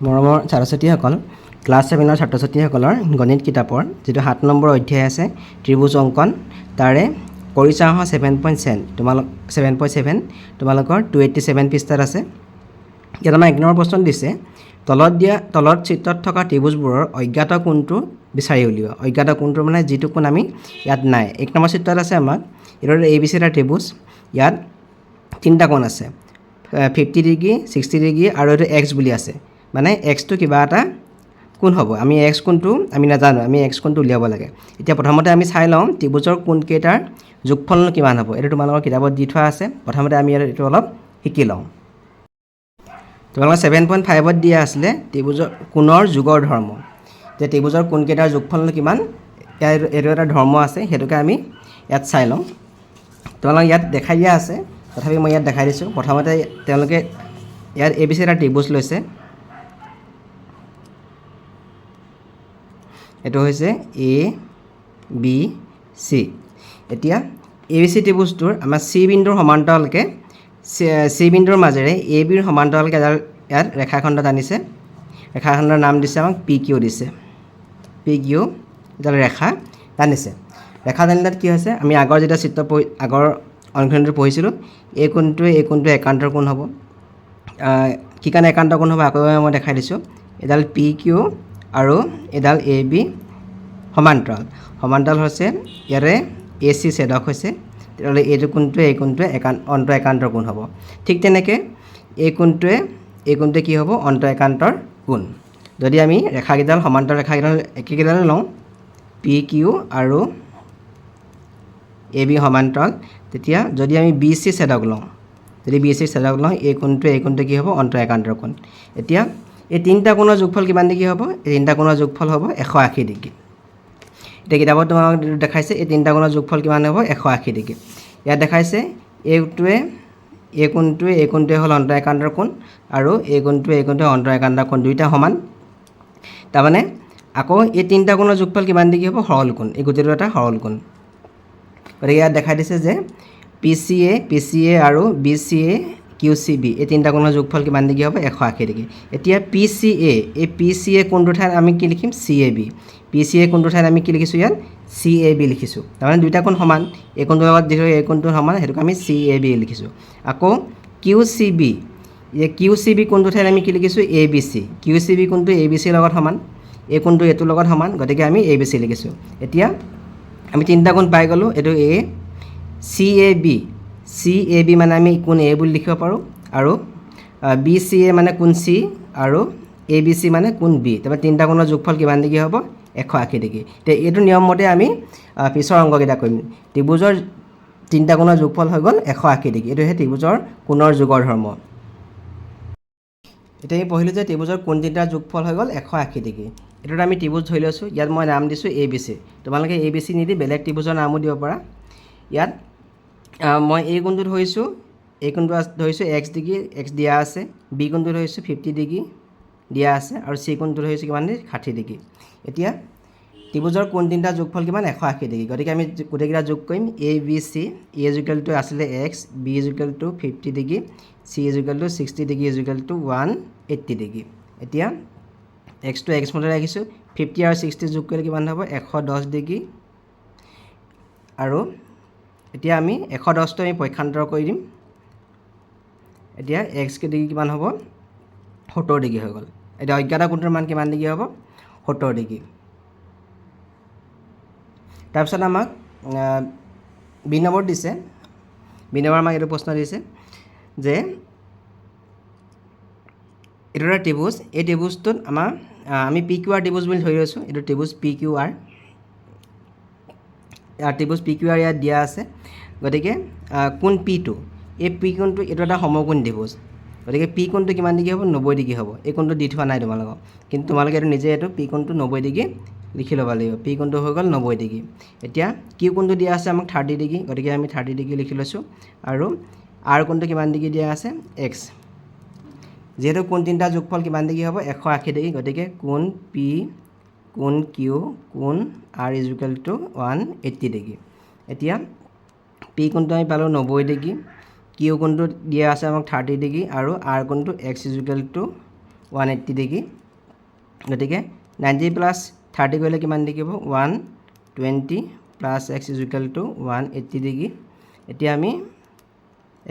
মৰমৰ ছাত্ৰ ছাত্ৰীসকল, ক্লাছ 7ৰ ছাত্ৰ ছাত্ৰীসকলৰ গণিত কিতাপৰ যিটো 7 নম্বৰ অধ্যায় আছে ত্ৰিভুজ অংকন, তাৰে কৰি চাওঁ 7.7 তোমালোকৰ 287 পৃষ্ঠাত আছে। ইয়াত আমাৰ 1 নম্বৰ প্ৰশ্ন দিছে, তলত চিত্ৰত থকা ত্ৰিভুজবোৰৰ অজ্ঞাত কোণটো বিচাৰি উলিওৱা। অজ্ঞাত কোণটো মানে যিটো কোণ আমি ইয়াত নাই। 1 নম্বৰ চিত্ৰত আছে আমাক এইটো ABC এটা ত্ৰিভুজ। ইয়াত 3টা কোণ আছে, 50 ডিগ্ৰী, 60 ডিগ্ৰী আৰু এইটো X বুলি আছে। মানে এক্সটো কিবা এটা কোণ হ'ব। আমি এক্স কোণটো আমি নাজানো, আমি এক্স কোণটো উলিয়াব লাগে। এতিয়া প্ৰথমতে আমি চাই লওঁ ত্ৰিভুজৰ কোণকেইটাৰ যোগফলনো কিমান হ'ব। এইটো তোমালোকৰ কিতাপত দি থোৱা আছে। প্ৰথমতে আমি এইটো অলপ শিকি লওঁ। তোমালোকৰ 7.5ত দিয়া আছিলে ত্ৰিভুজৰ কোণৰ যোগৰ ধৰ্ম, যে ত্ৰিভুজৰ কোণকেইটাৰ যোগফলনো কিমান। এইটো এটা ধৰ্ম আছে, সেইটোকে আমি ইয়াত চাই লওঁ। তোমালোকক ইয়াত দেখাই দিয়া আছে, তথাপি মই ইয়াত দেখাই দিছোঁ। প্ৰথমতে তেওঁলোকে ইয়াত ABC এটা ত্ৰিভুজ লৈছে। এইটো হৈছে ABC। এতিয়া ABC ত্ৰিভুজটোৰ আমাৰ C বিন্দুৰ সমান্তৰালকৈ C বিন্দুৰ মাজেৰে ABৰ সমান্তৰালকৈ এডাল ইয়াত ৰেখাখণ্ড টানিছে। ৰেখাখণ্ডৰ নাম দিছে আমাক PQ দিছে। PQ এডাল ৰেখা টানিছে। ৰেখা টানিলত কি হৈছে, আমি আগৰ যেতিয়া আগৰ অনুশীলনটো পঢ়িছিলোঁ, এই কোণটোৱে একান্তৰ কোণ হ'ব। কি কাৰণে একান্ত কোণ হ'ব আকৌ মই দেখাই দিছোঁ। এডাল PQ আৰু এডাল AB সমান্তৰাল হৈছে, ইয়াৰে AC ছেদক হৈছে। তেতিয়াহ'লে এইটো কোণটোৱে একান্তৰ কোণ হ'ব। ঠিক তেনেকৈ এই কোণটোৱে কি হ'ব, একান্তৰ কোণ। যদি আমি ৰেখাকেইডাল সমান্তৰাল ৰেখাকেইডাল একেকেইডাল লওঁ, PQ আৰু AB সমান্তৰাল, তেতিয়া যদি আমি BC ছেদক লওঁ, এই কোণটোৱে কি হ'ব, একান্তৰ কোণ। এতিয়া এই 3টা কোণৰ যোগফল কিমান ডিগ্ৰী হ'ব? এই 3টা কোণৰ যোগফল হ'ব 180 ডিগ্ৰী। এতিয়া কিতাপত তোমালোকক দেখাইছে এই 3টা কোণৰ যোগফল কিমান হ'ব, 180 ডিগ্ৰী। ইয়াত দেখাইছে এই কোণটোৱে হ'ল একান্তৰ কোণ আৰু এই কোণটোৱে একান্তৰ কোণ, দুইটা সমান। তাৰমানে আকৌ এই 3টা কোণৰ যোগফল কিমান ডিগ্ৰী হ'ব, সৰল কোণ। এই গোটেইটো এটা সৰল কোণ। গতিকে ইয়াত দেখাই দিছে যে PCA আৰু BCA QCB এই 3টা কোণৰ যোগফল কিমান ডিগ্ৰী হ'ব, 180 ডিগ্ৰী। এতিয়া PCA কোণটোৰ ঠাইত আমি কি লিখিম, CAB। PCA কোণটোৰ ঠাইত আমি কি লিখিছোঁ, ইয়াত CAB লিখিছোঁ। তাৰমানে দুইটা কোণ সমান, এই কোণটোৰ লগত যিহেতু এই কোণটো সমান, সেইটোকে আমি CAB লিখিছোঁ। আকৌ QCB কোণটোৰ ঠাইত আমি কি লিখিছোঁ, ABC। QCB কোণটো ABCৰ লগত সমান, এই কোণটো এইটোৰ লগত সমান, গতিকে আমি ABC লিখিছোঁ। এতিয়া আমি 3টা কোণ পাই গ'লোঁ। এইটো CAB মানে আমি কোণ A বুলি লিখিব পাৰোঁ, আৰু BCA মানে কোণ C, আৰু ABC মানে কোণ B। তাৰপৰা 3টা কোণৰ যোগফল কিমান ডিগ্ৰী হ'ব, 180 ডিগ্ৰী। এতিয়া এইটো নিয়ম মতে আমি পিছৰ অংককেইটা কৰিম। ত্ৰিভুজৰ 3টা কোণৰ যোগফল হৈ গ'ল 180 ডিগ্ৰী। এইটো সেই ত্ৰিভুজৰ কোণৰ যোগৰ ধৰ্ম। এতিয়া আমি পঢ়িলোঁ যে ত্ৰিভুজৰ কোণ 3টাৰ যোগফল হৈ গ'ল 180 ডিগ্ৰী। এইটোত আমি ত্ৰিভুজ ধৰি লৈছোঁ। ইয়াত মই নাম দিছোঁ ABC। তোমালোকে ABC নিদি বেলেগ ত্ৰিভুজৰ নামো দিব পাৰা। ইয়াত মই এই কোণটো ধৰিছোঁ, এই কোণটো ধৰিছোঁ X ডিগ্ৰী, X দিয়া আছে। B কোণটো ধৰিছোঁ 50 ডিগ্ৰী দিয়া আছে, আৰু C কোণটো ধৰিছোঁ কিমান ডিগ্ৰী, 60 ডিগ্ৰী। এতিয়া ত্ৰিভুজৰ কোণ 3টাৰ যোগফল কিমান, 180 ডিগ্ৰী। গতিকে আমি গোটেইকেইটা যোগ কৰিম। ABC, A আছিলে X, B 50 degree, C 60 degree 180 degree. এতিয়া Xটো X মতে ৰাখিছোঁ। 50 আৰু 60 যোগ কৰিলে কিমান হ'ব, 110 ডিগ্ৰী। আৰু এতিয়া আমি 110টো আমি পক্ষান্তৰ কৰি দিম। এতিয়া X ডিগ্ৰী কিমান হ'ব, 70 ডিগ্ৰী হৈ গ'ল। এতিয়া অজ্ঞাত কোণটোৰ মান কিমান ডিগ্ৰী হ'ব, 70 ডিগ্ৰী। তাৰপিছত আমাক B নম্বৰত দিছে। B নম্বৰ আমাক এইটো প্ৰশ্ন দিছে যে এইটো এটা ত্ৰিভুজ। এই ত্ৰিভুজটোত আমি PQR ত্ৰিভুজ বুলি ধৰি লৈছোঁ। এইটো ত্ৰিভুজ PQR। ত্ৰিভুজ PQR ইয়াত দিয়া আছে। গতিকে কোণ P2, এই P কোণটো এইটো এটা সমকোণ ত্ৰিভুজ। গতিকে P কোণটো কিমান ডিগ্ৰী হ'ব, 90 ডিগ্ৰী হ'ব। এই কোণটো দি থোৱা নাই তোমালোকক, কিন্তু তোমালোকে এইটো নিজে P কোণটো 90 ডিগ্ৰী লিখি ল'ব লাগিব। P কোণটো হৈ গ'ল 90 ডিগ্ৰী। এতিয়া Q কোণটো দিয়া আছে আমাক 30 ডিগ্ৰী, গতিকে আমি 30 ডিগ্ৰী লিখি লৈছোঁ। আৰু R কোণটো কিমান ডিগ্ৰী দিয়া আছে, X। যিহেতু কোণ 3টাৰ যোগফল কিমান ডিগ্ৰী হ'ব, 180 ডিগ্ৰী, গতিকে কোণ P, কোণ Q, কোণ R = 180 ডিগ্ৰী। এতিয়া P কোণটো আমি পালোঁ 90 ডিগ্ৰী, Q কোণটো দিয়া আছে আমাক 30 ডিগ্ৰী, আৰু R কোণটো X = 180 ডিগ্ৰী গতিকে 90 প্লাছ 30 কৰিলে কিমান ডিগ্ৰী হ'ব 120 plus x is equal to 180 degree এতিয়া আমি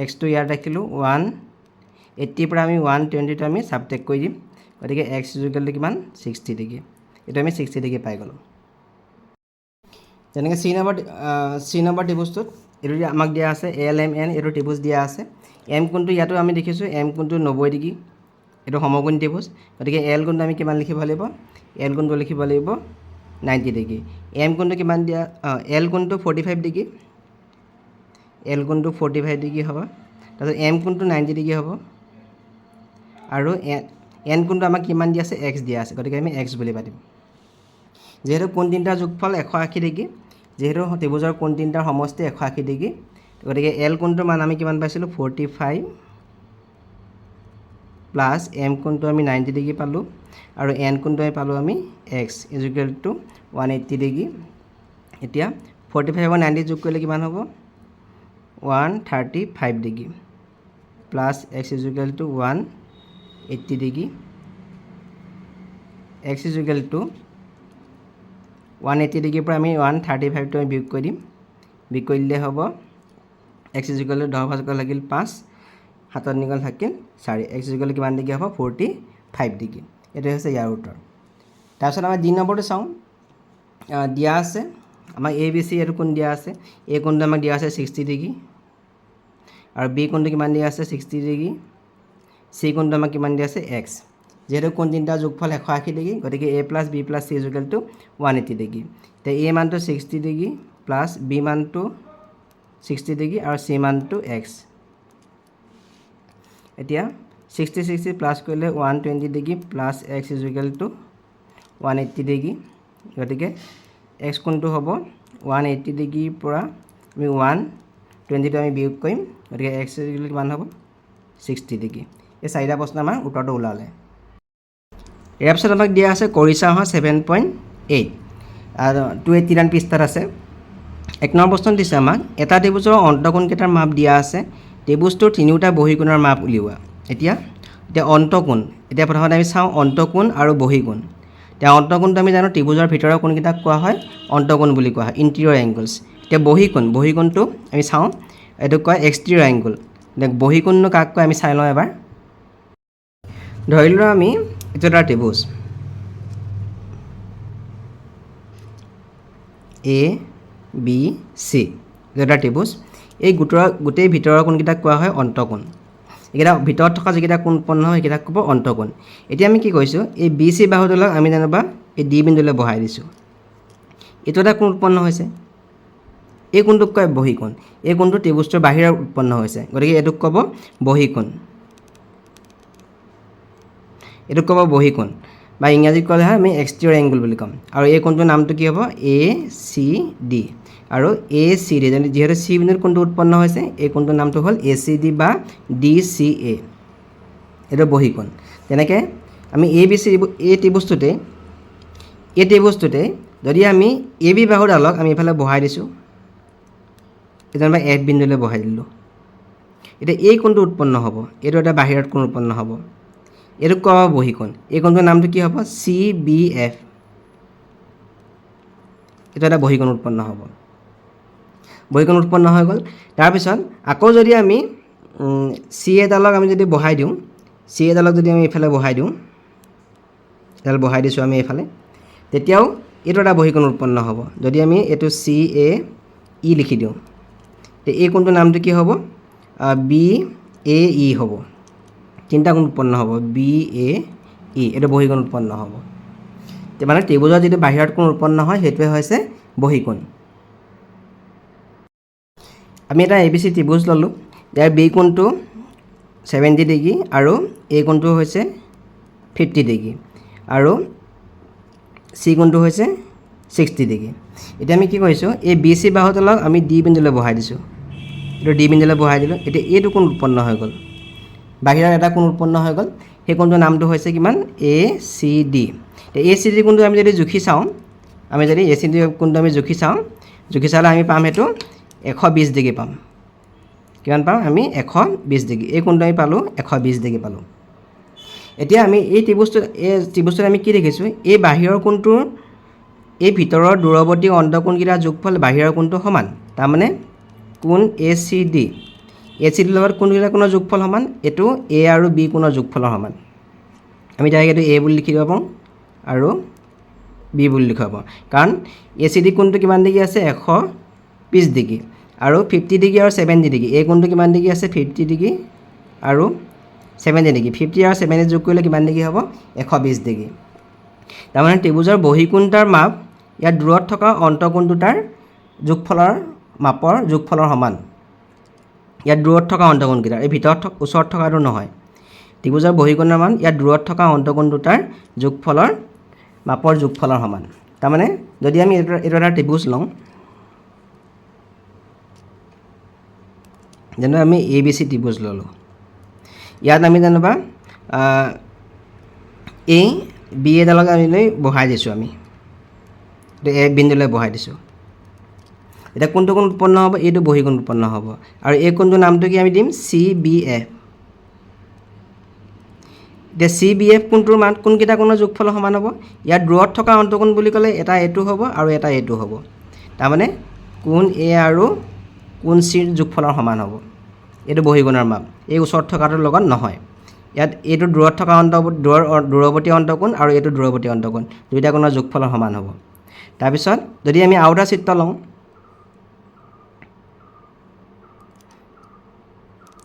এক্সটো ইয়াত ৰাখিলোঁ 180 পৰা আমি 120টো আমি ছাবট্ৰেক্ট কৰি দিম গতিকে x ইজ ইকুৱেল টু কিমান 60 ডিগ্ৰী এইটো আমি 60 ডিগ্ৰী পাই গ'লোঁ যেনেকৈ চি নম্বৰ ত্ৰিভুজটোত এইটো আমাক দিয়া আছে LMN এইটো ত্ৰিভুজ দিয়া আছে M কোণটো ইয়াতো আমি দেখিছোঁ M কোণটো 90 ডিগ্ৰী এইটো সমকোণী ত্ৰিভুজ গতিকে L কোণটো আমি কিমান লিখিব লাগিব L কোণটো লিখিব লাগিব 90 ডিগ্ৰী M কোণটো কিমান দিয়া L কোণটো 45 ডিগ্ৰী L কোণটো 45 ডিগ্ৰী হ'ব তাৰপিছত M কোণটো 90 ডিগ্ৰী হ'ব আৰু N কোণটো আমাক কিমান দিয়া আছে X দিয়া আছে গতিকে আমি X বুলি পাতিম যেহেতু কোণ তিনিটাৰ যোগফল 180 ডিগ্ৰী যেহেতু ত্ৰিভুজৰ কোণ তিনিটাৰ সমষ্টি 180 ডিগ্ৰী গতিকে L কোণটোৰ মান আমি কিমান পাইছিলোঁ 45 প্লাছ M কোণটো আমি 90 ডিগ্ৰী পালোঁ আৰু N কোণটো আমি পালোঁ আমি X is equal to 180 degree এতিয়া 45 আৰু 90 যোগ কৰিলে কিমান হ'ব 135 degree plus X is equal to 180 degree X is equal to 180 ডিগ্ৰীৰ পৰা আমি 135টো আমি বিয়োগ কৰি দিম বিয়োগ কৰি দিলে হ'ব x ইজ ইকুৱেল টু 10 ভাগ লাগিল 5 হাতত নিগল থাকিল 4 x ইজ ইকুৱেল টু কিমান ডিগ্ৰী হ'ব 45 ডিগ্ৰী এইটো হৈছে ইয়াৰ উত্তৰ তাৰপিছত আমাৰ 2 নম্বৰটো চাওঁ দিয়া আছে আমাক ABC এইটো কোণ দিয়া আছে A কোণটো আমাক দিয়া আছে 60 ডিগ্ৰী আৰু B কোণটো কিমান দিয়া আছে 60 ডিগ্ৰী C কোণটো আমাক কিমান দিয়া আছে x যেহেতু কোণ তিনিটাৰ যোগফল 180 ডিগ্ৰী গতিকে A plus B plus C is equal to 180 degree এতিয়া A মানটো 60 ডিগ্ৰী প্লাছ B মানটো 60 ডিগ্ৰী আৰু C মানটো x এতিয়া 60 প্লাছ কৰিলে 120 degree plus x is equal to 180 degree গতিকে x কোণটো হ'ব 180 ডিগ্ৰীৰ পৰা আমি 120টো আমি বিয়োগ কৰিম গতিকে x ইজ ইকুৱেল টু কিমান হ'ব 60 ডিগ্ৰী এই চাৰিটা প্ৰশ্ন আমাৰ উত্তৰটো ওলালে ইয়াৰ পিছত আমাক দিয়া আছে কৰিছা অহা 7.8 আৰু 289 পৃষ্ঠাত আছে 1 নম্বৰ প্ৰশ্ন দিছে আমাক এটা ত্ৰিভুজৰ অন্তঃকোণকেইটাৰ মাপ দিয়া আছে ত্ৰিভুজটোৰ তিনিওটা বহিকোণৰ মাপ উলিওৱা এতিয়া অন্তঃকোণ এতিয়া প্ৰথমতে আমি চাওঁ অন্তঃকোণ আৰু বহিকোণ এতিয়া অন্তঃকোণটো আমি জানো ত্ৰিভুজৰ ভিতৰৰ কোণকেইটাক কোৱা হয় অন্তঃকোণ বুলি কোৱা হয় ইণ্টেৰিয়ৰ এংগলছ এতিয়া বহিকোণটো আমি চাওঁ এইটো কয় এক্সটেৰিয়ৰ এংগল বহিকোণনো কাক কয় আমি চাই লওঁ এবাৰ ধৰি লওঁ আমি এইটো এটা ত্ৰিভুজ ABC এটা ত্ৰিভুজ এই গোটেই ভিতৰৰ কোণকেইটাক কোৱা হয় অন্তঃকোণ এইকেইটা ভিতৰত থকা যিকেইটা কোণ উৎপন্ন হয় সেইকেইটাক ক'ব অন্তঃকোণ এতিয়া আমি কি কৰিছোঁ এই BC বাহুডালক আমি যেনিবা এই D বিন্দুলৈ বহাই দিছোঁ এইটো এটা কোণ উৎপন্ন হৈছে এই কোণটোক কয় বহিকোণ এই কোণটো ত্ৰিভুজটোৰ বাহিৰত উৎপন্ন হৈছে গতিকে এইটোক ক'ব বহিকোণ বা ইংৰাজীত ক'লে হয় আমি এক্সটেৰিয়ৰ এংগল বুলি ক'ম আৰু এই কোণটোৰ নামটো কি হ'ব ACD আৰু ACD যিহেতু C বিন্দুত কোণটো উৎপন্ন হৈছে এই কোণটোৰ নামটো হ'ল ACD বা DCA এইটো বহিকোণ তেনেকৈ আমি ABC এই ত্ৰিভুজটোতে যদি আমি AB বাহুডালক আমি এইফালে বহাই দিছোঁ যেনিবা F বিন্দুলৈ বহাই দিলোঁ এতিয়া এই কোণটো উৎপন্ন হ'ব এইটো এটা বাহিৰত কোণ উৎপন্ন হ'ব এইটোক কোৱা হ'ব বহিকোণ এই কোণটোৰ নামটো কি হ'ব CBF এইটো এটা বহিকোণ উৎপন্ন হ'ব বহিকোণ উৎপন্ন হৈ গ'ল তাৰপিছত আকৌ যদি আমি CA ডালক আমি যদি বহাই দিওঁ CA ডালক যদি আমি এইফালে বহাই দিওঁ এডাল বহাই দিছোঁ আমি এইফালে তেতিয়াও এইটো এটা বহিকোণ উৎপন্ন হ'ব যদি আমি এইটো CAE লিখি দিওঁ তে এই কোণটোৰ নামটো কি হ'ব BAE হ'ব তিনিটা কোণ উৎপন্ন হ'ব BAE এইটো বহিকোণ উৎপন্ন হ'ব মানে ত্ৰিভুজৰ যিটো বাহিৰত কোণ উৎপন্ন হয় সেইটোৱে হৈছে বহিকোণ আমি এটা ABC ত্ৰিভুজ ল'লোঁ ইয়াৰ B কোণটো 70 ডিগ্ৰী আৰু A কোণটো হৈছে 50 ডিগ্ৰী আৰু C কোণটো হৈছে 60 ডিগ্ৰী এতিয়া আমি কি কৰিছোঁ এই BC বাহুডালক আমি D বিন্দুলৈ বহাই দিছোঁ এইটো D বিন্দুলৈ বহাই দিলোঁ এতিয়া এইটো কোণ উৎপন্ন হৈ গ'ল বাহিৰত এটা কোণ উৎপন্ন হৈ গ'ল সেই কোণটোৰ নামটো হৈছে কিমান ACD ACD কোণটো আমি যদি জুখি চাওঁ ACD কোণটো আমি জুখি চালে আমি পাম সেইটো 120 ডিগ্ৰী পাম কিমান পাম আমি 120 ডিগ্ৰী এই কোণটো আমি পালোঁ 120 ডিগ্ৰী পালোঁ এতিয়া আমি এই ত্ৰিভুজটোত আমি কি দেখিছোঁ, এই বাহিৰৰ কোণটোৰ এই ভিতৰৰ দূৰৱৰ্তী অন্তঃকোণকেইটাৰ যোগফল বাহিৰৰ কোণটো সমান। তাৰমানে কোণ ACD লগত কোনকেইটা কোণৰ যোগফল সমান, এইটো A আৰু B কোণৰ যোগফলৰ সমান। আমি ডাইৰেক্ট এইটো A বুলি লিখি দিব পাৰোঁ আৰু B বুলি লিখিব পাৰোঁ, কাৰণ ACD কোণটো কিমান ডিগ্ৰী আছে 120 ডিগ্ৰী আৰু 50 ডিগ্ৰী আৰু 70 ডিগ্ৰী। এই কোণটো কিমান ডিগ্ৰী আছে 50 ডিগ্ৰী আৰু 70 ডিগ্ৰী। 50 আৰু 70 যোগ কৰিলে কিমান ডিগ্ৰী হ'ব 120 ডিগ্ৰী। তাৰমানে ত্ৰিভুজৰ বহিকোণটাৰ মাপ ইয়াত দূৰত থকা অন্তঃকোণ দুটাৰ যোগফলৰ সমান। ইয়াত দূৰত থকা অন্তঃকোণকেইটাৰ, এই ওচৰত থকাটো নহয়। ত্ৰিভুজৰ বহিকোণৰ মান ইয়াত দূৰত থকা অন্তঃকোণ দুটাৰ মাপৰ যোগফলৰ সমান। তাৰমানে যদি আমি এইটো এটা ত্ৰিভুজ লওঁ, যেনে আমি ABC ত্ৰিভুজ ল'লোঁ। ইয়াত আমি যেনিবা এই B এডালক আমি বহাই দিছোঁ, আমি এই বিন্দুলৈ বহাই দিছোঁ। এতিয়া কোনটো কোণ উৎপন্ন হ'ব, এইটো বহিকোণ উৎপন্ন হ'ব আৰু এই কোণটোৰ নামটো কি আমি দিম CBF। এতিয়া CBF কোণটোৰ মান কোনকেইটা কোণৰ যোগফলৰ সমান হ'ব, ইয়াত দূৰত থকা অন্তঃকোণ বুলি ক'লে এটা এইটো হ'ব আৰু এটা এইটো হ'ব। তাৰমানে কোণ A আৰু কোণ C ৰ যোগফলৰ সমান হ'ব। এইটো বহিকোণৰ মাপ, এই ওচৰত থকাটোৰ লগত নহয়। ইয়াত এইটো দূৰত থকা দূৰৱৰ্তী অন্তঃকোণ আৰু এইটো দূৰৱৰ্তী অন্তঃকোণ, দুইটা কোণৰ যোগফলৰ সমান হ'ব। তাৰপিছত যদি আমি আৰু এটা চিত্ৰ লওঁ,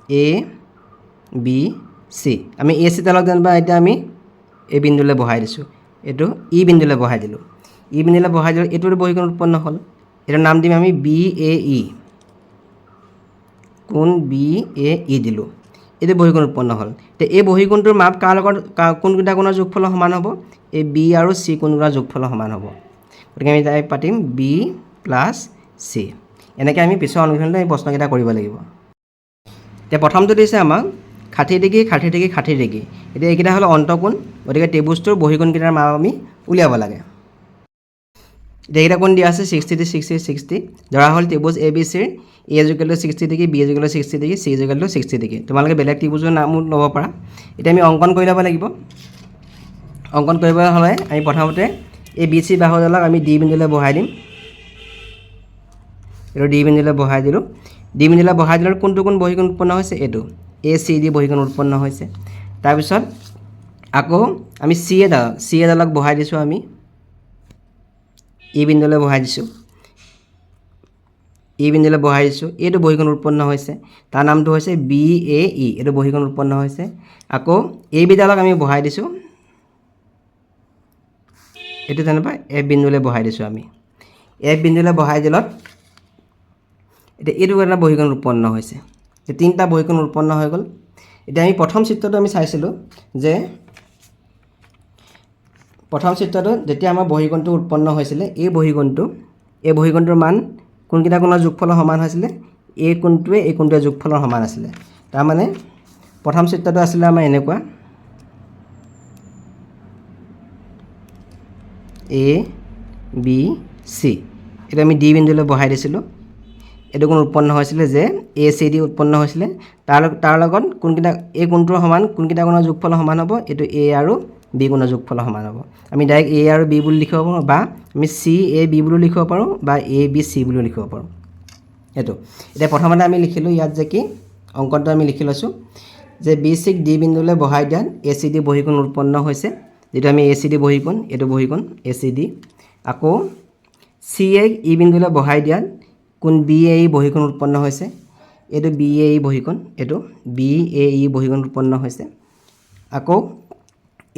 ABC, আমি এই চিত্ৰডালক যেনিবা এতিয়া আমি এই বিন্দুলৈ বহাই দিছোঁ, এইটো E বিন্দুলৈ বহাই দিলোঁ। E বিন্দুলৈ বহাই দিলোঁ, এইটো বহিকোণ উৎপন্ন হ'ল। এইটোৰ নাম দিম আমি BAE, কোণ BAE দিলোঁ। এইটো বহিকোণ উৎপন্ন হ'ল। এতিয়া এই বহিকোণটোৰ মাপ কাৰ লগত কোনকেইটা কোণৰ যোগফলৰ সমান হ'ব, এই B আৰু C কোণকেইটাৰ যোগফলৰ সমান হ'ব। গতিকে আমি তাই পাতিম B + C। এনেকৈ আমি পিছৰ অনুশীলনতে এই প্ৰশ্নকেইটা কৰিব লাগিব। এতিয়া প্ৰথমটো দিছে আমাক 60 ডিগ্ৰী 60 ডিগ্ৰী 60 ডিগ্ৰী। এতিয়া এইকেইটা হ'ল অন্তঃকোণ, গতিকে ত্ৰিভুজটোৰ বহিকোণকেইটাৰ মাপ আমি উলিয়াব লাগে। এতিয়া এইকেইটা কোণ দিয়া আছে 60 60 60। ধৰা হ'ল ত্ৰিভুজ ABCৰ A = 60 degree, B = 60 degree, C = 60 degree. তোমালোকে বেলেগ ত্ৰিভুজৰ নামো ল'ব পাৰা। এতিয়া আমি অংকন কৰি ল'ব লাগিব। অংকন কৰিবলৈ হ'লে আমি প্ৰথমতে এই BC বাহুডালক আমি D বিন্দুলৈ বহাই দিম। এইটো D বিন্দুলৈ বহাই দিলোঁ। D বিন্দুলৈ বহাই দিলে কোনটো কোণ বহিকোণ উৎপন্ন হৈছে, এইটো ACD বহিকোণ উৎপন্ন হৈছে। তাৰপিছত আকৌ আমি C এডালক বহাই দিছোঁ, আমি E বিন্দুলৈ বহাই দিছোঁ। E বিন্দুলৈ বহাই দিছোঁ, এইটো বহিকোণ উৎপন্ন হৈছে, তাৰ নামটো হৈছে BAE, এইটো বহিকোণ উৎপন্ন হৈছে। আকৌ এই বিডালক আমি বহাই দিছোঁ, এইটো যেনিবা F বিন্দুলৈ বহাই দিছোঁ আমি। F বিন্দুলৈ বহাই দিলত এতিয়া এইটো এটা বহিকোণ উৎপন্ন হৈছে। এই তিনিটা বহিকোণ উৎপন্ন হৈ গ'ল। এতিয়া আমি প্ৰথম চিত্ৰটো আমি চাইছিলোঁ যে প্ৰথম চিত্ৰটো যেতিয়া আমাৰ বহিকোণটো উৎপন্ন হৈছিলে, এই বহিকোণটোৰ মান কোনকেইটা কোণৰ যোগফলৰ সমান হৈছিলে, এই কোণটোৱে যোগফলৰ সমান আছিলে। তাৰমানে প্ৰথম চিত্ৰটো আছিলে আমাৰ এনেকুৱা, ABC। এইটো আমি D বিন্দুলৈ বহাই দিছিলোঁ। এইটো কোণ উৎপন্ন হৈছিলে যে ACD উৎপন্ন হৈছিলে, তাৰ লগত এই কোণটোৰ সমান কোনকেইটা কোণৰ যোগফলৰ সমান হ'ব, এইটো A আৰু B কোণৰ যোগফলৰ সমান হ'ব। আমি ডাইৰেক্ট A আৰু B বুলি লিখিব পাৰোঁ, বা আমি CAB বুলি লিখিব পাৰোঁ, বা ABC বুলি লিখিব পাৰোঁ। এইটো এতিয়া প্ৰথমতে আমি লিখিলোঁ ইয়াত যে কি অংকনটো আমি লিখি লৈছোঁ যে BCক D বিন্দুলৈ বহাই দিয়াত ACD বহিকোণ উৎপন্ন হৈছে, যিটো আমি ACD বহিকোণ, এইটো বহিকোণ ACD। আকৌ CAক E বিন্দুলৈ বহাই দিয়াত কোণ BAE বহিকোণ উৎপন্ন হৈছে, এইটো BAE বহিকোণ, এইটো BAE বহিকোণ উৎপন্ন হৈছে। আকৌ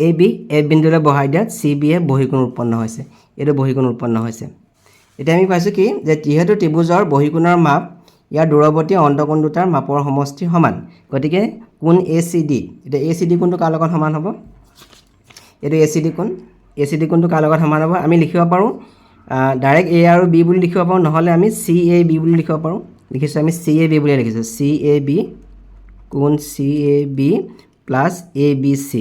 ABক F বিন্দুলৈ বহাই দিয়াত CBF বহিকোণ উৎপন্ন হৈছে, এইটো বহিকোণ উৎপন্ন হৈছে। এতিয়া আমি পাইছোঁ কি যে যিহেতু ত্ৰিভুজৰ বহিকোণৰ মাপ ইয়াৰ দূৰৱৰ্তী অন্তঃকোণ দুটাৰ মাপৰ সমষ্টিৰ সমান, গতিকে কোণ ACD, এতিয়া ACD কোণটো কাৰ লগত সমান হ'ব, এইটো ACD কোণ। ACD কোণটো কাৰ লগত সমান হ'ব, আমি লিখিব পাৰোঁ ডাইৰেক্ট A আৰু B বুলি লিখিব পাৰোঁ, নহ'লে আমি CAB বুলি লিখিব পাৰোঁ। লিখিছোঁ আমি CAB বুলি লিখিছোঁ, CAB কোণ CAB + ABC।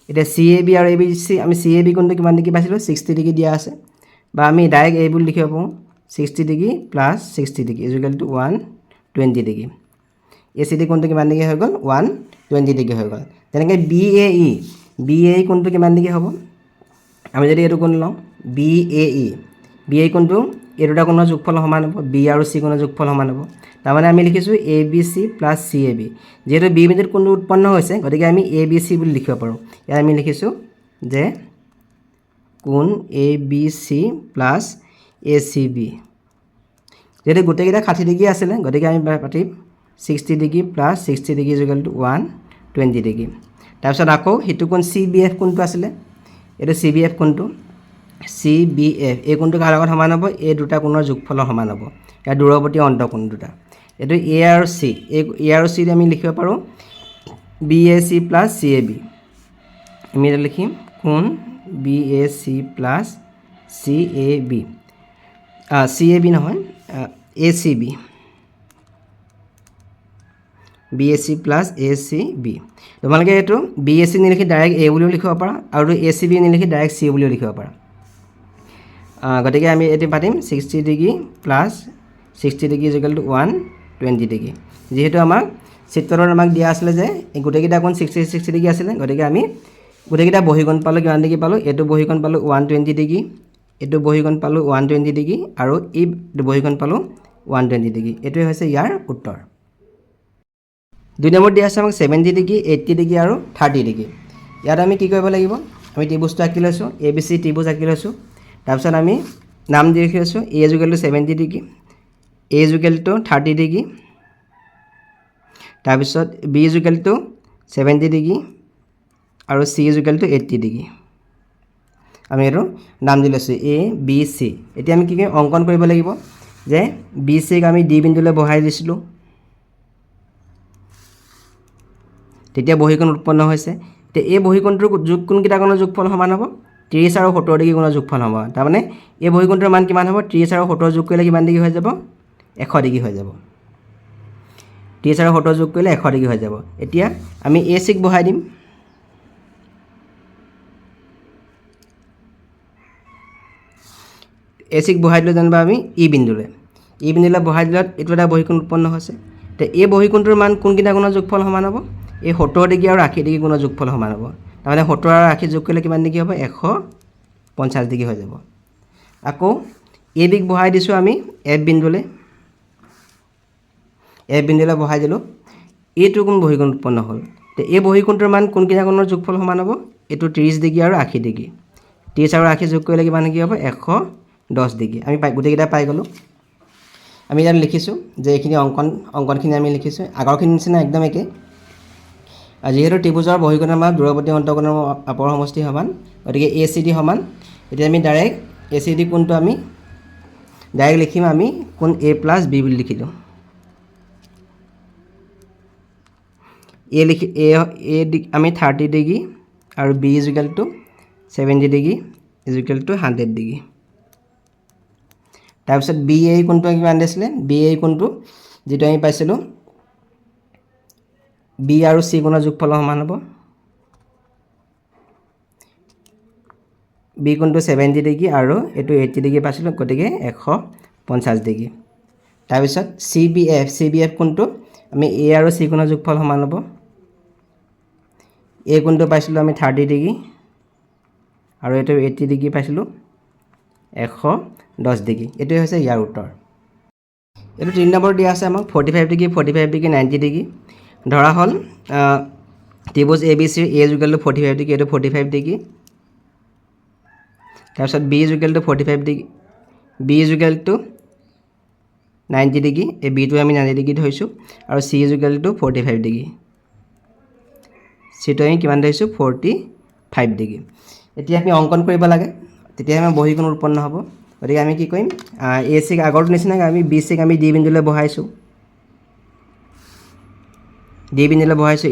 এতিয়া CAB আৰু ABC, আমি CAB কোণটো কিমান ডিগ্ৰী পাইছিলোঁ 60 ডিগ্ৰী দিয়া আছে, বা আমি ডাইৰেক্ট A বুলি লিখিব পাৰোঁ 60 ডিগ্ৰী + 60 ডিগ্ৰী = 120 ডিগ্ৰী। ACD কোণটো কিমান ডিগ্ৰী হৈ গ'ল 120 ডিগ্ৰী হৈ গ'ল তেনেকৈ BAE কোণটো কিমান ডিগ্ৰী হ'ব আমি যদি এইটো কোণ লওঁ BAE কোণটো এই দুটা কোণৰ যোগফল সমান হ'ব B আৰু C কোণৰ যোগফল সমান হ'ব তাৰমানে আমি লিখিছোঁ ABC প্লাছ CAB যেহেতু B বিন্দুত কোণটো উৎপন্ন হৈছে গতিকে আমি ABC বুলি লিখিব পাৰোঁ ইয়াত আমি লিখিছোঁ যে কোণ ABC প্লাছ ACB যেহেতু গোটেইকেইটা 60 ডিগ্ৰী আছিলে গতিকে আমি পাতিম 60 degree plus 60 degree equal to 120 degree তাৰপিছত আকৌ সেইটো কোণ CBF কোণটো আছিলে এইটো CBF কোণটো CBF এই কোণটো কাৰ লগত সমান হ'ব এই দুটা কোণৰ যোগফলৰ সমান হ'ব ইয়াৰ দূৰৱৰ্তী অন্তঃকোণ দুটা এইটো A আৰু C A আৰু C আমি লিখিব পাৰোঁ BAC প্লাছ CAB আমি এটা লিখিম কোণ BAC প্লাছ CAB CAB নহয় ACB BAC প্লাছ ACB তোমালোকে এইটো BAC নিলিখি ডাইৰেক্ট A বুলিও লিখিব পাৰা আৰু ACB নিলিখি ডাইৰেক্ট C বুলিও লিখিব পাৰা গতিকে আমি এইটো পাতিম 60 degree plus 60 degree equal to 120 degree যেহেতু আমাক চিত্ৰত আমাক দিয়া আছিলে যে এই গোটেইকেইটা কোণ 60 ডিগ্ৰী আছিলে গতিকে আমি গোটেইকেইটা বহীকোণ পালোঁ কিমান ডিগ্ৰী পালোঁ এইটো বহীকোণ পালোঁ 120 ডিগ্ৰী এইটো বহীকোণ পালোঁ 120 ডিগ্ৰী আৰু এই বহীকোণ পালোঁ 120 ডিগ্ৰী এইটোৱে হৈছে ইয়াৰ উত্তৰ 2 নম্বৰ দিয়া আছে আমাক 70 ডিগ্ৰী 80 ডিগ্ৰী আৰু 30 ডিগ্ৰী ইয়াত আমি কি কৰিব লাগিব আমি ত্ৰিভুজটো আঁকি লৈছোঁ ABC ত্ৰিভুজ আঁকি লৈছোঁ তাৰপিছত আমি নাম দি ৰাখি লৈছোঁ A equal to 70 degree A equal to 30 degree তাৰপিছত B ইকুৱেল টু 70 ডিগ্ৰী আৰু C ইকুৱেল টু 80 ডিগ্ৰী আমি এইটো নাম দি লৈছোঁ ABC এতিয়া আমি কি কৰিম অংকন কৰিব লাগিব যে BCক আমি D বিন্দুলৈ বহাই দিছিলোঁ তেতিয়া বহীকোণ উৎপন্ন হৈছে এতিয়া এই বহীকোণটোৰ কোনকেইটা কোণৰ যোগফল সমান হ'ব 30 আৰু 70 ডিগ্ৰী কোণৰ যোগফল হ'ব তাৰমানে এই বহীকোণটোৰ মান কিমান হ'ব 30 আৰু 70 যোগ কৰিলে কিমান ডিগ্ৰী হৈ যাব 100 ডিগ্ৰী হৈ যাব 30 আৰু 70 যোগ কৰিলে 100 ডিগ্ৰী হৈ যাব এতিয়া আমি ACক বহাই দিম ACক বহাই দিলোঁ যেনিবা আমি E বিন্দুলৈ বহাই দিলত এইটো এটা বহীকোণ উৎপন্ন হৈছে এতিয়া এই বহীকোণটোৰ মান কোনকেইটা কোণৰ যোগফল সমান হ'ব এই 70 ডিগ্ৰী আৰু 80 ডিগ্ৰী কোণৰ যোগফল সমান হ'ব তাৰমানে 70 আৰু 80 যোগ কৰিলে কিমান ডিগ্ৰী হ'ব 150 ডিগ্ৰী হৈ যাব আকৌ ABক বহাই দিছোঁ আমি F বিন্দুলৈ বহাই দিলোঁ এইটো কোন বহীকোণ উৎপন্ন হ'ল এতিয়া এই বহীকোণটোৰ মান কোনকেইটা কোণৰ যোগফল সমান হ'ব এইটো 30 ডিগ্ৰী আৰু 80 ডিগ্ৰী 30 আৰু 80 যোগ কৰিলে কিমান ডিগ্ৰী হ'ব 110 ডিগ্ৰী আমি গোটেইকেইটা পাই গ'লোঁ আমি ইয়াত লিখিছোঁ যে এইখিনি অংকনখিনি আমি লিখিছোঁ আগৰখিনি নিচিনা একদম একে যিহেতু ত্ৰিভুজৰ বহীকোণৰ মান দূৰৱৰ্তী অন্তঃকোণৰ আপৰ সমষ্টি সমান গতিকে ACD সমান এতিয়া আমি ডাইৰেক্ট ACD কোণটো আমি ডাইৰেক্ট লিখিম আমি কোণ A প্লাছ B বুলি লিখিলোঁ আমি 30 ডিগ্ৰী আৰু B equal to 70 degree equal to 100 degree তাৰপিছত BA কোণটো কিমান দিছিলে BA কোণটো যিটো আমি পাইছিলোঁ B আৰু C কোণৰ যোগফল সমান হ'ব B কোণটো 70 ডিগ্ৰী আৰু এইটো 80 ডিগ্ৰী পাইছিলোঁ গতিকে 150 ডিগ্ৰী তাৰপিছত CBF কোণটো আমি A আৰু C কোণৰ যোগফল সমান হ'ব A কোণটো পাইছিলোঁ আমি 30 ডিগ্ৰী আৰু এইটো 80 ডিগ্ৰী পাইছিলোঁ 110 ডিগ্ৰী এইটোৱে হৈছে ইয়াৰ উত্তৰ এইটো 3 নম্বৰ দিয়া আছে আমাক 45 ডিগ্ৰী 90 ডিগ্ৰী ধৰা হ'ল ত্ৰিভুজ ABC A equal to 45 degree এইটো 45 ডিগ্ৰী তাৰপিছত B equal to 45 degree B equal to 90 degree এই Bটো আমি 90 ডিগ্ৰী ধৰিছোঁ আৰু C ইকুৱেল টু 45 ডিগ্ৰী Cটো আমি কিমান ধৰিছোঁ 45 ডিগ্ৰী এতিয়া আমি অংকন কৰিব লাগে তেতিয়া আমাৰ বহীকোণ উৎপন্ন হ'ব গতিকে আমি কি কৰিম ACক আগৰটো নিচিনাকৈ আমি BCক আমি D বিন্দুলৈ বহাইছোঁ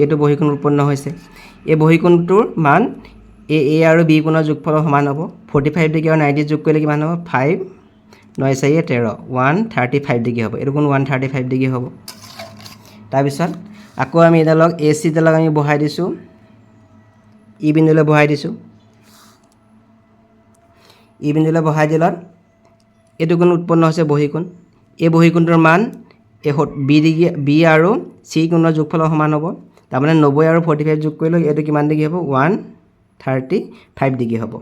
এইটো বহীকোণ উৎপন্ন হৈছে এই বহীকোণটোৰ মান A আৰু B কোণৰ যোগফলৰ সমান হ'ব 45 ডিগ্ৰী আৰু 90 যোগ কৰিলে কিমান হ'ব 5 9 4 13 135 ডিগ্ৰী হ'ব এইটো কোণ 135 ডিগ্ৰী হ'ব তাৰপিছত আকৌ আমি এডালক AC ডালক আমি বহাই দিছোঁ E বিন্দুলৈ বহাই দিছোঁ E বিন্দুলৈ বহাই দিলত এইটো কোণ উৎপন্ন হৈছে বহীকোণ এই বহীকোণটোৰ মান এই বি আৰু চি কোণৰ যোগফলৰ সমান হ'ব তাৰমানে 90 আৰু 45 যোগ কৰিলে এইটো কিমান ডিগ্ৰী হ'ব 135 ডিগ্ৰী হ'ব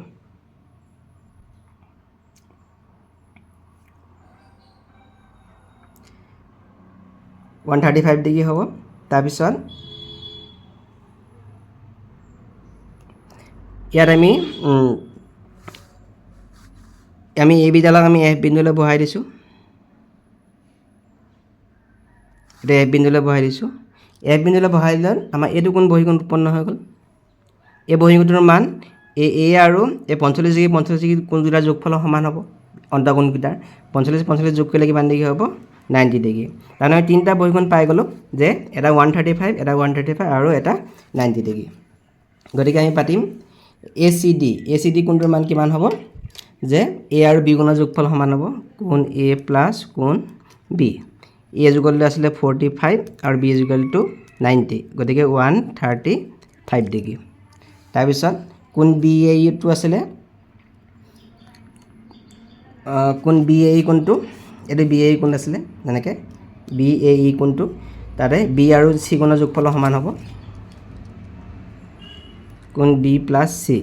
135 ডিগ্ৰী হ'ব তাৰপিছত ইয়াত আমি এই বিডালক আমি এফ বিন্দুলৈ বহাই দিছোঁ এটা এফ বিন্দুলৈ বহাই দিছোঁ এফ বিন্দুলৈ বহাই দিলে আমাৰ এইটো কোণ বহীকোণ উৎপন্ন হৈ গ'ল এই বহীকোণটোৰ মান এ আৰু এই 45 ডিগ্ৰী কোণ দুটাৰ যোগফলৰ সমান হ'ব অন্তঃকোণকেইটাৰ 45 যোগ কৰিলে কিমান ডিগ্ৰী হ'ব 90 ডিগ্ৰী তাৰমানে আমি তিনিটা বহীকোণ পাই গ'লোঁ যে এটা 135 এটা 135 আৰু এটা 90 ডিগ্ৰী গতিকে আমি পাতিম এ চি ডি কোণটোৰ মান কিমান হ'ব যে এ আৰু বি কোণৰ যোগফল সমান হ'ব কোণ এ প্লাছ কোণ বি এ যুগলটো আছিলে 45 আৰু বি যুগলটো 90 গতিকে 135 ডিগ্ৰী তাৰপিছত কোণ বি এইটো আছিলে কোণ বি এই কোণটো এইটো বি এই কোণ আছিলে যেনেকৈ বি এই কোণটো তাতে বি আৰু চি কোণৰ যোগফলৰ সমান হ'ব কোণ বি প্লাছ চি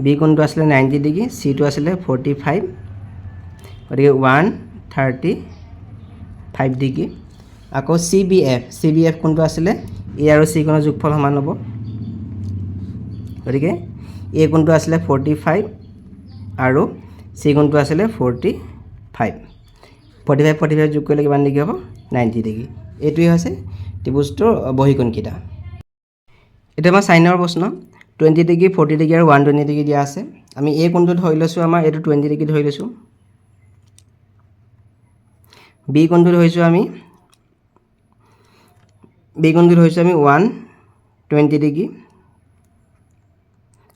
বি কোণটো আছিলে 90 ডিগ্ৰী চিটো আছিলে 45 গতিকে 135 ডিগ্ৰী আকৌ চি বি এফ কোণটো আছিলে এ আৰু চি কোণৰ যোগফল সমান হ'ব গতিকে এ কোণটো আছিলে 45 আৰু চি কোণটো আছিলে 45 যোগ কৰিলে কিমান ডিগ্ৰী হ'ব 90 ডিগ্ৰী এইটোৱে হৈছে ত্ৰিভুজটোৰ বহীকোণকেইটা এতিয়া আমাৰ চাইনৰ প্ৰশ্ন 20 ডিগ্ৰী 40 ডিগ্ৰী আৰু 120 ডিগ্ৰী দিয়া আছে আমি এই কোণটো ধৰি লৈছোঁ আমাৰ এইটো 20 ডিগ্ৰী ধৰি লৈছোঁ বি কোণটো ধৰিছোঁ আমি 120 ডিগ্ৰী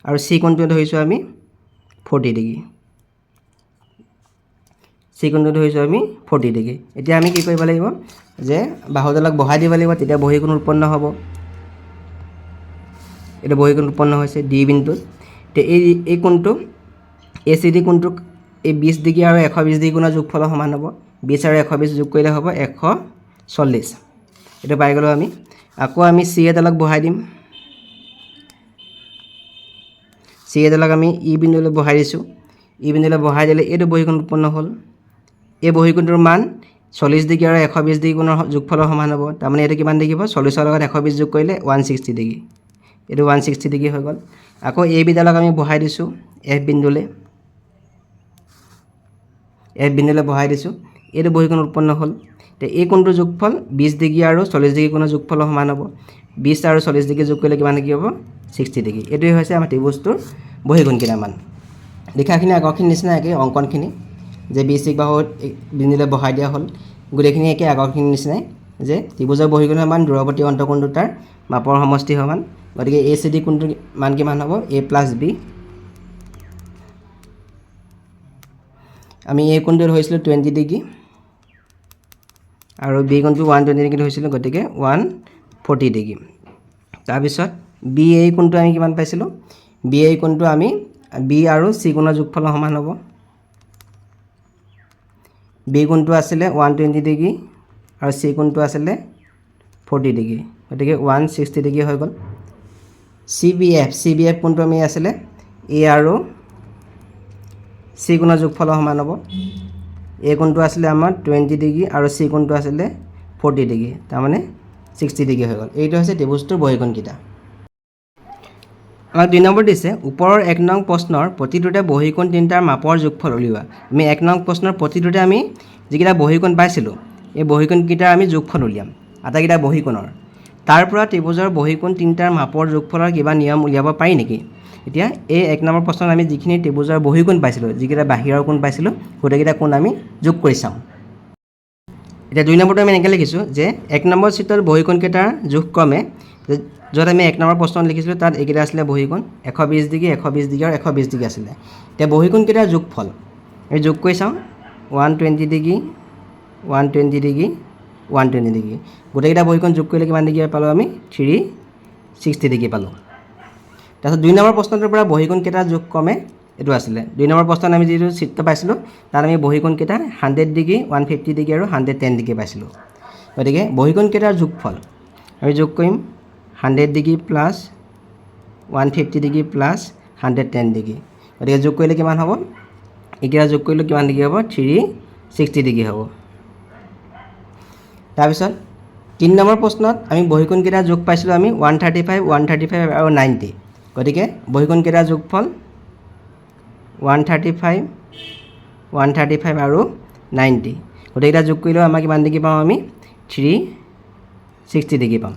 আৰু চি কোণটো ধৰিছোঁ আমি 40 ডিগ্ৰী এতিয়া আমি কি কৰিব লাগিব যে বাহুডালক বহাই দিব লাগিব তেতিয়া বহীকোণ উৎপন্ন হ'ব এটা বহীকোণ উৎপন্ন হৈছে ডি বিন্দুত তে এই কোণটো এ চি ডি কোণটো এই 20 ডিগ্ৰী আৰু 120 ডিগ্ৰী কোণৰ যোগফলৰ সমান হ'ব 20 আৰু 120 যোগ কৰিলে হ'ব 140 এটা পাই গ'লোঁ আমি আকৌ আমি চি এডালক বহাই দিম চি এডালক আমি ই বিন্দুলৈ বহাই দিছোঁ ই বিন্দুলৈ বহাই দিলে এইটো বহীকোণ উৎপন্ন হ'ল এই বহীকোণটোৰ মান 40 ডিগ্ৰী আৰু 120 ডিগ্ৰী কোণৰ যোগফলৰ সমান হ'ব তাৰমানে এইটো কিমান ডিগ্ৰী হ'ব 40ৰ লগত 120 যোগ কৰিলে 160 ডিগ্ৰী এইটো 160 ডিগ্ৰী হৈ গ'ল আকৌ এই বিডালক আমি বহাই দিছোঁ এফ বিন্দুলৈ বহাই দিছোঁ এইটো বহীকোণ উৎপন্ন হ'ল তে এই কোণটোৰ যোগফল 20 ডিগ্ৰী আৰু 40 ডিগ্ৰী কোণৰ যোগফলৰ সমান হ'ব 20 আৰু 40 ডিগ্ৰী যোগ কৰিলে কিমান ডিগ্ৰী হ'ব 60 ডিগ্ৰী এইটোৱে হৈছে আমাৰ ত্ৰিভুজটোৰ বহীকোণকেইটাৰ মান লিখাখিনি আগৰখিনি নিচিনা একেই অংকনখিনি যে বিচিক বাহু বিন্দুলৈ বহাই দিয়া হ'ল গোটেইখিনি একে আগৰখিনি নিচিনাই যে ত্ৰিভুজৰ বহীকোণৰ মান দূৰৱৰ্তী অন্তঃকোণ দুটাৰ মাপৰ সমষ্টি সমান গতিকে এ চি ডি কোণটোৰ মান কিমান হ'ব এ প্লাছ বি আমি এই কোণটো ধৰিছিলোঁ 20 ডিগ্ৰী আৰু বি কোণটো 120 ডিগ্ৰী ধৰিছিলোঁ গতিকে 140 ডিগ্ৰী তাৰপিছত বি এই কোণটো আমি কিমান পাইছিলোঁ বি এই কোণটো আমি বি আৰু চি কোণৰ যোগফলৰ সমান হ'ব বি কোণটো আছিলে 120 ডিগ্ৰী আৰু চি কোণটো আছিলে 40 ডিগ্ৰী গতিকে 160 ডিগ্ৰী হৈ গ'ল চি বি এফ কোণটো আমি আছিলে এ আৰু চি কোণৰ যোগফলৰ সমান হ'ব এ কোণটো আছিলে আমাৰ 20 ডিগ্ৰী আৰু চি কোণটো আছিলে 40 ডিগ্ৰী তাৰমানে 60 ডিগ্ৰী হৈ গ'ল এইটো হৈছে ত্ৰিভুজটোৰ বহীকোণকেইটা আমাক 2 নম্বৰ দিছে ওপৰৰ 1 নং প্ৰশ্নৰ প্ৰতিটোতে বহীকোণ তিনিটাৰ মাপৰ যোগফল উলিওৱা আমি 1 নং প্ৰশ্নৰ প্ৰতিটোতে আমি যিকেইটা বহীকোণ পাইছিলোঁ এই বহীকোণকেইটাৰ আমি যোগফল উলিয়াম আটাইকেইটা বহীকোণৰ তাৰ পৰা ত্ৰিভুজৰ বহীকোণ তিনিটাৰ মাপৰ যোগফলৰ কিবা নিয়ম উলিয়াব পাৰি নেকি এতিয়া এই 1 নম্বৰ প্ৰশ্নত আমি যিখিনি ত্ৰিভুজৰ বহীকোণ পাইছিলোঁ যিকেইটা বাহিৰৰ কোণ পাইছিলোঁ গোটেইকেইটা কোণ আমি যোগ কৰি চাম এতিয়া 2 নম্বৰটো আমি এনেকৈ লিখিছোঁ যে 1 নম্বৰ চিত্ৰৰ বহীকোণকেইটাৰ জোখক্ৰমে য'ত আমি 1 নম্বৰ প্ৰশ্ন লিখিছিলোঁ তাত এইকেইটা আছিলে বহীকোণ 120 ডিগ্ৰী 120 ডিগ্ৰী আৰু 120 ডিগ্ৰী আছিলে এতিয়া বহীকোণকেইটাৰ যোগফল আমি যোগ কৰি চাওঁ 120 ডিগ্ৰী 120 ডিগ্ৰী 120 ডিগ্ৰী গোটেইকেইটা বহীকোণ যোগ কৰিলে কিমান ডিগ্ৰী পালোঁ আমি 360 ডিগ্ৰী পালোঁ তাৰপিছত 2 নম্বৰ প্ৰশ্নটোৰ পৰা বহীকোণকেইটাৰ যোগক্ৰমে এইটো আছিলে 2 নম্বৰ প্ৰশ্নত আমি যিটো চিত্ৰ পাইছিলোঁ তাত আমি বহীকোণকেইটা 100 ডিগ্ৰী 150 ডিগ্ৰী আৰু 110 ডিগ্ৰী পাইছিলোঁ গতিকে বহীকোণকেইটাৰ যোগফল আমি যোগ কৰিম 100 degree plus 150 degree plus 110 degree গতিকে যোগ কৰিলে কিমান হ'ব এইকেইটা যোগ কৰিলে কিমান ডিগ্ৰী হ'ব 360 ডিগ্ৰী হ'ব তাৰপিছত 3 নম্বৰ প্ৰশ্নত আমি বহীকোণকেইটা যোগ পাইছিলোঁ আমি 135 135 আৰু 90 গতিকে বহীকোণকেইটাৰ যোগফল 135 135 আৰু 90 গোটেইকেইটা যোগ কৰিলেও আমাক কিমান ডিগ্ৰী পাম আমি 360 ডিগ্ৰী পাম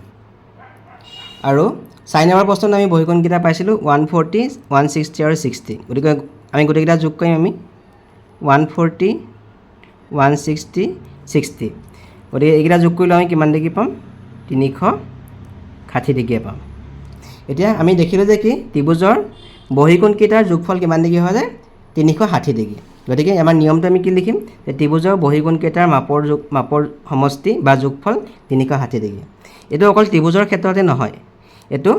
আৰু 4 নম্বৰ প্ৰশ্নত আমি বহীকোণকেইটা পাইছিলোঁ 140 160 আৰু 60 গতিকে আমি গোটেইকেইটা যোগ কৰিম আমি 140 160 60 গতিকে এইকেইটা যোগ কৰিলে আমি কিমান ডিগ্ৰী পাম 360 ডিগ্ৰী পাম এতিয়া আমি দেখিলোঁ যে কি ত্ৰিভুজৰ বহীকোণকেইটাৰ যোগফল কিমান ডিগ্ৰী হয় যে 360 ডিগ্ৰী গতিকে আমাৰ নিয়মটো আমি কি লিখিম যে ত্ৰিভুজৰ বহীকোণকেইটাৰ মাপৰ সমষ্টি বা যোগফল 360 ডিগ্ৰী এইটো অকল ত্ৰিভুজৰ ক্ষেত্ৰতে নহয় এইটো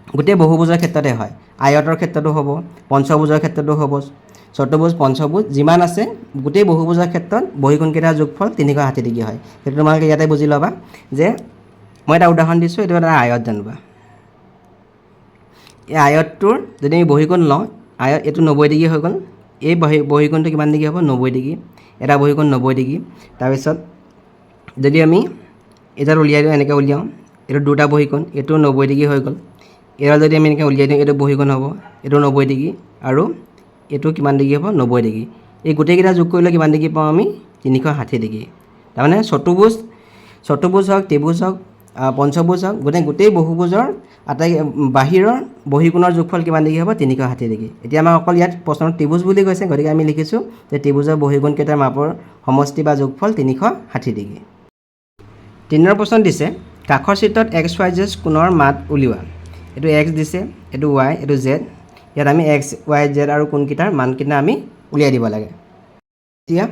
গোটেই বহুভুজৰ ক্ষেত্ৰতে হয় আয়তৰ ক্ষেত্ৰতো হ'ব পঞ্চভুজৰ ক্ষেত্ৰতো হ'ব চতুৰ্ভুজ পঞ্চভুজ যিমান আছে গোটেই বহুভুজৰ ক্ষেত্ৰত বহীকোণকেইটাৰ যোগফল 360 ডিগ্ৰী হয় সেইটো তোমালোকে ইয়াতে বুজি ল'বা যে মই এটা উদাহৰণ দিছোঁ এইটো এটা আয়ত জানিবা এই আয়তটোৰ যদি আমি বহীকোণ লওঁ আয়ত এইটো 90 ডিগ্ৰী হৈ গ'ল এই বহীকোণটো কিমান ডিগ্ৰী হ'ব 90 ডিগ্ৰী এটা বহীকোণ 90 ডিগ্ৰী তাৰপিছত যদি আমি এডাল উলিয়াই দিওঁ এনেকৈ উলিয়াওঁ এইটো দুটা বহীকোণ এইটো 90 ডিগ্ৰী হৈ গ'ল এডাল যদি আমি এনেকৈ উলিয়াই দিওঁ এইটো বহীকোণ হ'ব এইটো 90 ডিগ্ৰী আৰু এইটো কিমান ডিগ্ৰী হ'ব 90 ডিগ্ৰী এই গোটেইকেইটা যোগ কৰিলে কিমান ডিগ্ৰী পাওঁ আমি 360 ডিগ্ৰী তাৰমানে চতুৰ্ভুজ হওক ত্ৰিভুজ হওক পঞ্চভুজ হওক গোটেই বহুভুজৰ আটাই বাহিৰৰ বহীকোণৰ যোগফল কিমান ডিগ্ৰী হ'ব 360 ডিগ্ৰী এতিয়া আমাক অকল ইয়াত প্ৰশ্নত ত্ৰিভুজ বুলি কৈছে গতিকে আমি লিখিছোঁ যে ত্ৰিভুজৰ বহীকোণকেইটাৰ মাপৰ সমষ্টি বা যোগফল 360 ডিগ্ৰী 3 নম্বৰ প্ৰশ্ন দিছে কাষৰ চিত্ৰত এক্স ৱাই জেড কোণৰ মান উলিওৱা এইটো এক্স দিছে এইটো ৱাই এইটো জেড ইয়াত আমি এক্স ৱাই জেড আৰু কোণকেইটাৰ মানকেইটা আমি উলিয়াই দিব লাগে এতিয়া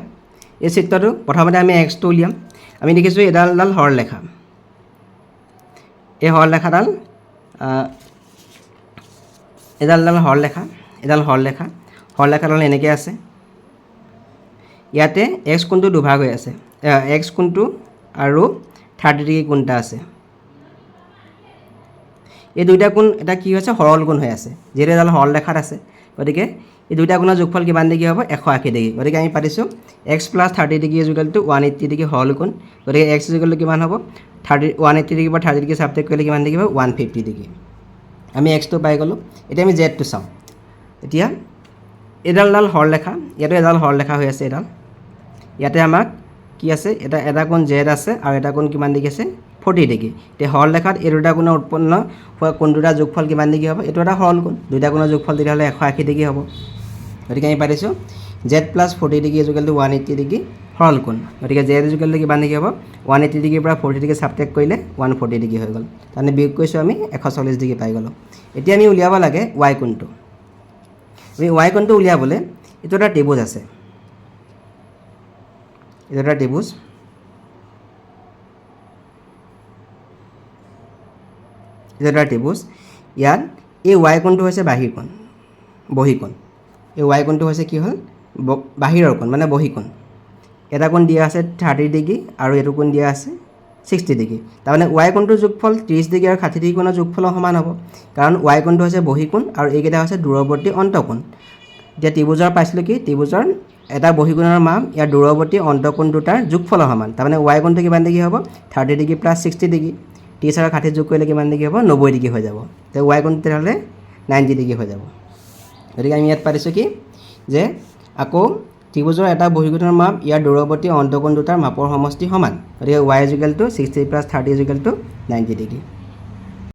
এই চিত্ৰটো প্ৰথমতে আমি এক্সটো উলিয়াম আমি দেখিছোঁ এডাল হৰলেখা এই হৰলেখাডাল এডাল হৰলেখাডাল এনেকৈ আছে ইয়াতে এক্স কোণটো দুভাগ হৈ আছে এক্স কোণটো আৰু 30 ডিগ্ৰী কোণ এটা আছে এই দুইটা কোণ এটা কি হৈছে সৰল কোণ হৈ আছে যিহেতু এডাল হৰলেখাত আছে গতিকে এই দুইটা কোণৰ যোগফল কিমান ডিগ্ৰী হ'ব 180 ডিগ্ৰী গতিকে আমি পাতিছোঁ x plus 30 degree equal to 180 degree সৰল কোণ গতিকে এক্স ইকুৱেল টু কিমান হ'ব 180 ডিগ্ৰী পৰা 30 ডিগ্ৰী ছাবট্ৰেক্ট কৰিলে কিমান ডিগ্ৰী হ'ব 150 ডিগ্ৰী আমি এক্সটো পাই গ'লোঁ এতিয়া আমি জেডটো চাওঁ এতিয়া এডাল হৰলেখা ইয়াতো এডাল হৰলেখা হৈ আছে এডাল ইয়াতে আমাক কি আছে এটা কোণ জেড আছে আৰু এটা কোণ কিমান ডিগ্ৰী আছে 40 ডিগ্ৰী এতিয়া হৰলেখাত এই দুটা কোণৰ উৎপন্ন হোৱা কোণ দুটা যোগফল কিমান ডিগ্ৰী হ'ব এইটো এটা সৰল কোণ দুইটা কোণৰ যোগফল তেতিয়াহ'লে 180 ডিগ্ৰী হ'ব গতিকে আমি পাইছোঁ Z plus 40 degree equal to 180 degree সৰল কোণ গতিকে জেড ইকুৱেল টু কিমান ডিগ্ৰী হ'ব 180 ডিগ্ৰীৰ পৰা 40 ডিগ্ৰী ছাবট্ৰেক্ট কৰিলে 140 ডিগ্ৰী হৈ গ'ল তাৰমানে বিয়োগ কৰিছোঁ আমি 140 ডিগ্ৰী পাই গ'লোঁ এতিয়া আমি উলিয়াব লাগে ৱাই কোণটো আমি ৱাই কোণটো উলিয়াবলৈ এইটো এটা ত্ৰিভুজ আছে এইটো এটা ত্ৰিভুজ ইয়াত এই ৱাই কোণটো হৈছে বহীকোণ এই ৱাই কোণটো হৈছে কি হ'ল বাহিৰৰ কোণ মানে বহীকোণ এটা কোণ দিয়া আছে 30 ডিগ্ৰী আৰু এইটো কোণ দিয়া আছে 60 ডিগ্ৰী তাৰমানে ৱাই কোণটোৰ যোগফল 30 ডিগ্ৰী আৰু 60 ডিগ্ৰী কোণৰ যোগফলৰ সমান হ'ব কাৰণ ৱাই কোণটো হৈছে বহীকোণ আৰু এইকেইটা হৈছে দূৰৱৰ্তী অন্তঃকোণ এতিয়া ত্ৰিভুজৰ পাইছিলোঁ কি ত্ৰিভুজৰ এটা বহীকোণৰ মান ইয়াৰ দূৰৱৰ্তী অন্তঃকোণ দুটাৰ যোগফলৰ সমান তাৰমানে ৱাই কোণটো কিমান ডিগ্ৰী হ'ব 30 ডিগ্ৰী প্লাছ 60 ডিগ্ৰী 30 আৰু 60 যোগ কৰিলে কিমান ডিগ্ৰী হ'ব 90 ডিগ্ৰী হৈ যাব তো ৱাই কোণটো তেতিয়াহ'লে 90 ডিগ্ৰী হৈ যাব গতিকে আমি ইয়াত পাইছোঁ কি যে আকৌ ত্ৰিভুজৰ এটা বহীকোণৰ মাপ ইয়াৰ দূৰৱৰ্তী অন্তঃকোণ দুটাৰ মাপৰ সমষ্টি সমান গতিকে Y equal to 60 plus 30 equal to 90 degree